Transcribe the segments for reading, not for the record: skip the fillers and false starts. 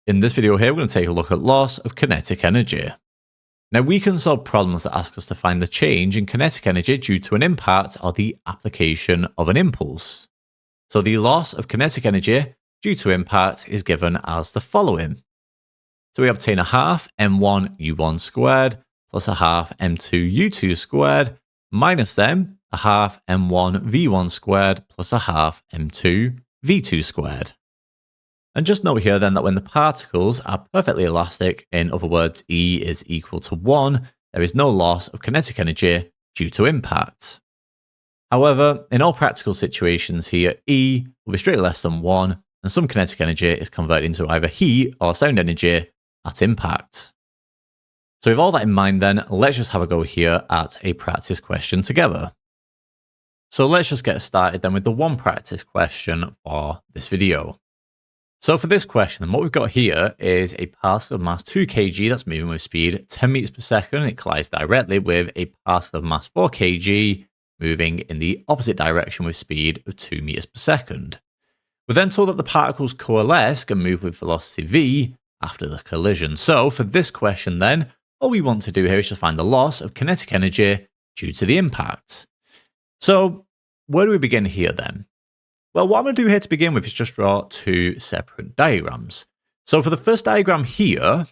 In this video here, we're going to take a look at loss of kinetic energy. Now, we can solve problems that ask us to find the change in kinetic energy due to an impact or the application of an impulse. So the loss of kinetic energy due to impact is given as the following. So we obtain a half m1 u1 squared plus a half m2 u2 squared minus then a half m1 v1 squared plus a half m2 v2 squared. And just note here then that when the particles are perfectly elastic, in other words, E is equal to 1, there is no loss of kinetic energy due to impact. However, in all practical situations here, E will be strictly less than 1, and some kinetic energy is converted into either heat or sound energy at impact. So with all that in mind then, let's just have a go here at a practice question together. So let's just get started then with the one practice question for this video. So for this question, what we've got here is a particle of mass 2 kg that's moving with speed 10 meters per second. It collides directly with a particle of mass 4 kg moving in the opposite direction with speed of 2 meters per second. We're then told that the particles coalesce and move with velocity v after the collision. So for this question then, all we want to do here is just find the loss of kinetic energy due to the impact. So where do we begin here then? Well, what I'm going to do here to begin with is just draw two separate diagrams. So for the first diagram here,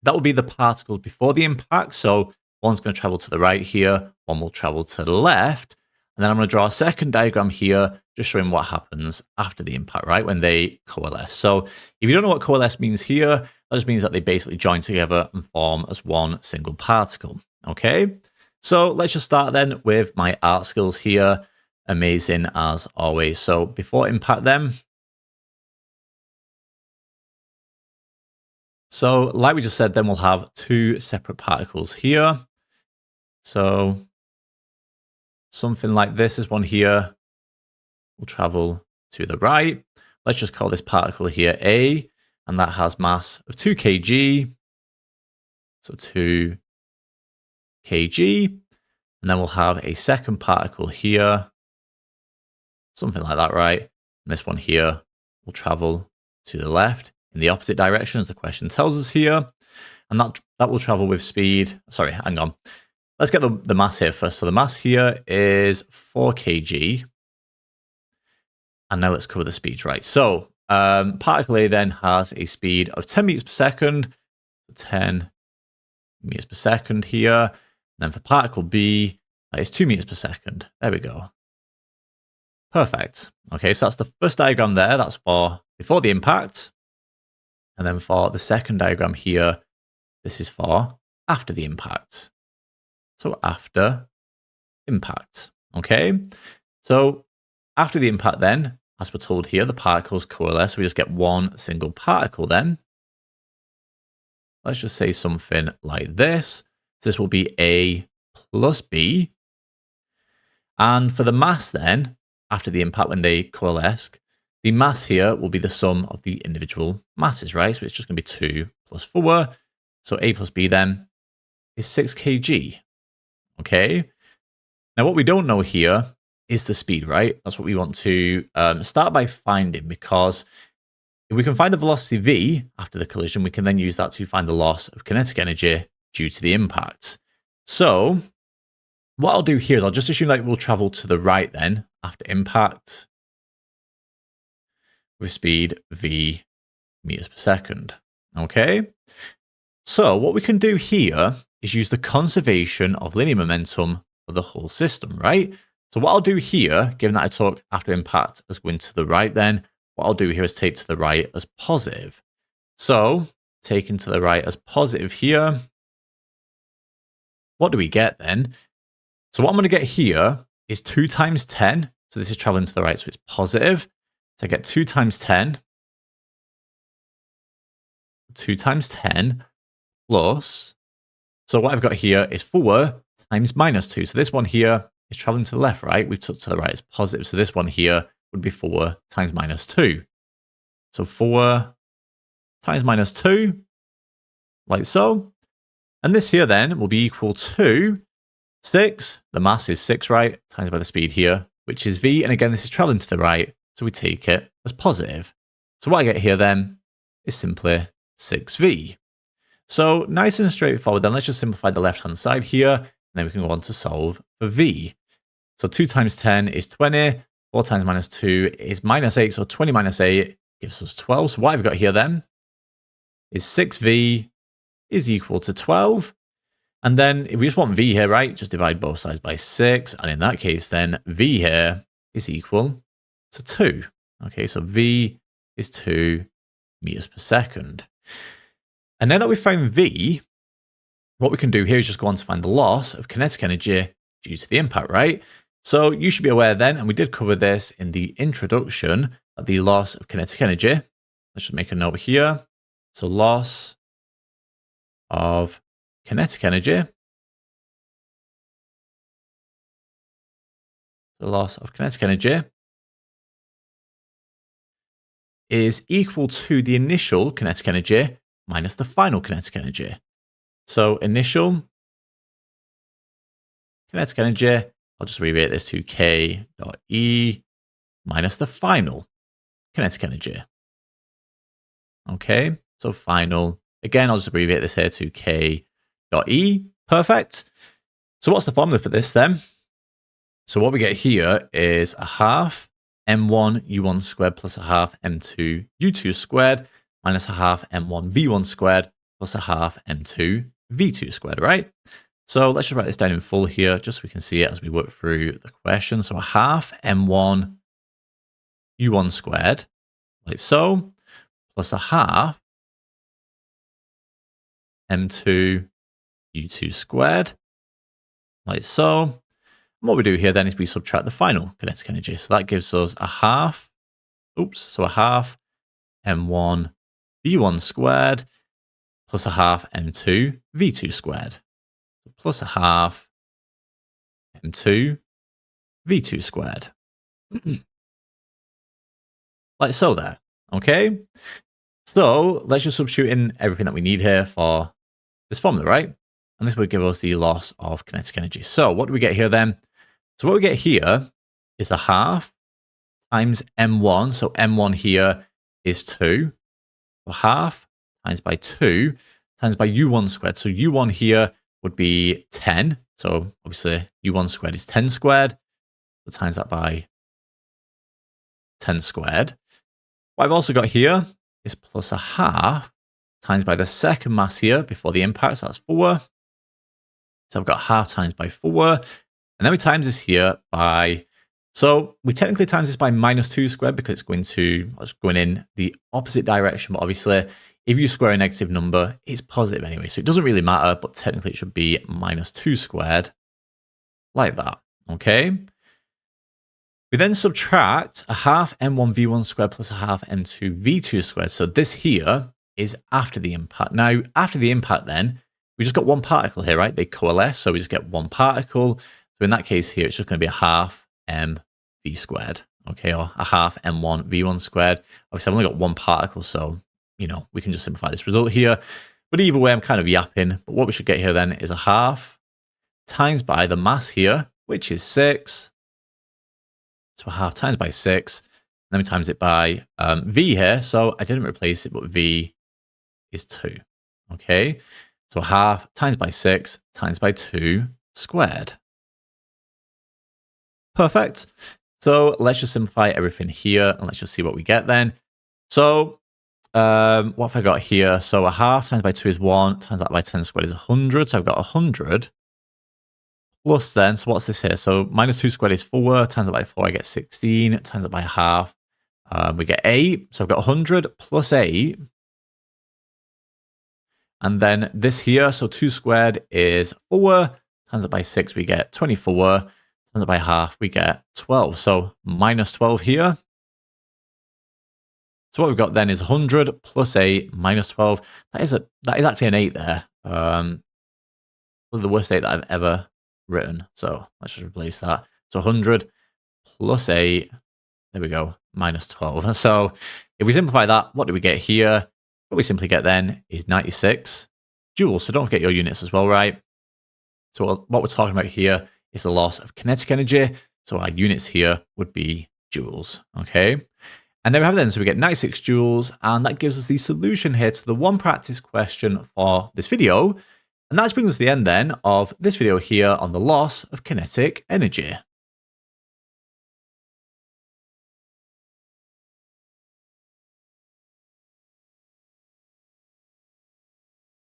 that will be the particles before the impact. So one's going to travel to the right here, one will travel to the left. And then I'm going to draw a second diagram here, just showing what happens after the impact, right, when they coalesce. So if you don't know what coalesce means here, that just means that they basically join together and form as one single particle. Okay, so let's just start then with my art skills here. Amazing as always. So before impact then. So like we just said, then we'll have two separate particles here. So something like this is one here will travel to the right. Let's just call this particle here A, and that has mass of 2 kg. So 2 kg. And then we'll have a second particle here. Something like that, right? And this one here will travel to the left in the opposite direction as the question tells us here. And that will travel with speed. Sorry, hang on. Let's get the mass here first. So the mass here is 4 kg. And now let's cover the speeds, right? So particle A then has a speed of 10 meters per second. 10 meters per second here. And then for particle B, that is 2 meters per second. There we go. Perfect. Okay, so that's the first diagram there. That's for before the impact. And then for the second diagram here, this is for after the impact. So after impact. Okay, so after the impact then, as we're told here, the particles coalesce. So we just get one single particle then. Let's just say something like this. This will be A plus B. And for the mass then, after the impact when they coalesce, the mass here will be the sum of the individual masses, right? So it's just going to be 2 plus 4. So A plus B then is 6 kg. Okay. Now what we don't know here is the speed, right? That's what we want to start by finding, because if we can find the velocity v after the collision, we can then use that to find the loss of kinetic energy due to the impact. So what I'll do here is I'll just assume that it will travel to the right then after impact with speed v meters per second. Okay, so what we can do here is use the conservation of linear momentum for the whole system, right? So what I'll do here, given that I took after impact as going to the right then, what I'll do here is take to the right as positive. So taking to the right as positive here, what do we get then? So what I'm going to get here is 2 times 10. So this is traveling to the right, so it's positive. So I get 2 times 10. 2 times 10 plus. So what I've got here is 4 times minus 2. So this one here is traveling to the left, right? We've took to the right as positive. So this one here would be 4 times minus 2. So 4 times minus 2, like so. And this here then will be equal to 6, the mass is 6, right, times by the speed here, which is v, and again, this is traveling to the right, so we take it as positive. So what I get here then is simply 6V. So nice and straightforward. Then let's just simplify the left-hand side here, and then we can go on to solve for V. So 2 times 10 is 20, 4 times minus 2 is minus 8, so 20 minus 8 gives us 12. So what I've got here then is 6V is equal to 12. And then if we just want V here, right, just divide both sides by 6. And in that case, then V here is equal to 2. Okay, so V is 2 meters per second. And now that we've found V, what we can do here is just go on to find the loss of kinetic energy due to the impact, right? So you should be aware then, and we did cover this in the introduction, that the loss of kinetic energy, let's just make a note here. So loss of kinetic energy, the loss of kinetic energy is equal to the initial kinetic energy minus the final kinetic energy. So initial kinetic energy, I'll just abbreviate this to K dot E minus the final kinetic energy. Okay, so final, again, I'll just abbreviate this here to K dot E. Perfect. So what's the formula for this then? So what we get here is a half m1 u1 squared plus a half m2 u2 squared minus a half m1 v1 squared plus a half m2 v2 squared, right? So let's just write this down in full here, just so we can see it as we work through the question. So a half m1 u1 squared, like so, plus a half m2 u2 squared, like so. And what we do here then is we subtract the final kinetic energy. So that gives us a half, a half m1 v1 squared plus a half m2 v2 squared plus a half m2 v2 squared. Like so there, okay? So let's just substitute in everything that we need here for this formula, right? And this would give us the loss of kinetic energy. So what do we get here then? So what we get here is a half times m1. So m1 here is 2. So half times by 2 times by u1 squared. So u1 here would be 10. So obviously u1 squared is 10 squared. So times that by 10 squared. What I've also got here is plus a half times by the second mass here before the impact. So that's 4. So I've got half times by 4. And then we times this here by, so we technically times this by minus 2 squared because it's going in the opposite direction. But obviously, if you square a negative number, it's positive anyway. So it doesn't really matter, but technically it should be minus 2 squared like that. Okay. We then subtract a half m1 v1 squared plus a half m2 v2 squared. So this here is after the impact. Now, after the impact then, we just got one particle here, right? They coalesce, so we just get one particle. So in that case here, it's just going to be a half m v squared, okay? Or a half m1 v1 squared. Obviously, I've only got one particle, so, you know, we can just simplify this result here. But either way, I'm kind of yapping. But what we should get here then is a half times by the mass here, which is 6. So a half times by 6. Then we times it by v here. So I didn't replace it, but v is 2, okay? So a half times by 6 times by 2 squared. Perfect. So let's just simplify everything here and let's just see what we get then. So what have I got here? So a half times by 2 is 1, times that by 10 squared is 100. So I've got 100 plus then, so what's this here? So minus 2 squared is 4, times that by 4 I get 16, times that by a half we get 8. So I've got 100 plus 8. And then this here, so 2 squared is 4, times that by 6 we get 24, times that by half we get 12. So minus 12 here. So what we've got then is 100 plus 8 minus 12. That is actually an 8 there. The worst 8 that I've ever written. So let's just replace that. So 100 plus 8, there we go, minus 12. So if we simplify that, what do we get here? What we simply get then is 96 joules. So don't forget your units as well, right? So what we're talking about here is the loss of kinetic energy. So our units here would be joules, okay? And there we have it then. So we get 96 joules, and that gives us the solution here to the one practice question for this video. And that brings us to the end then of this video here on the loss of kinetic energy.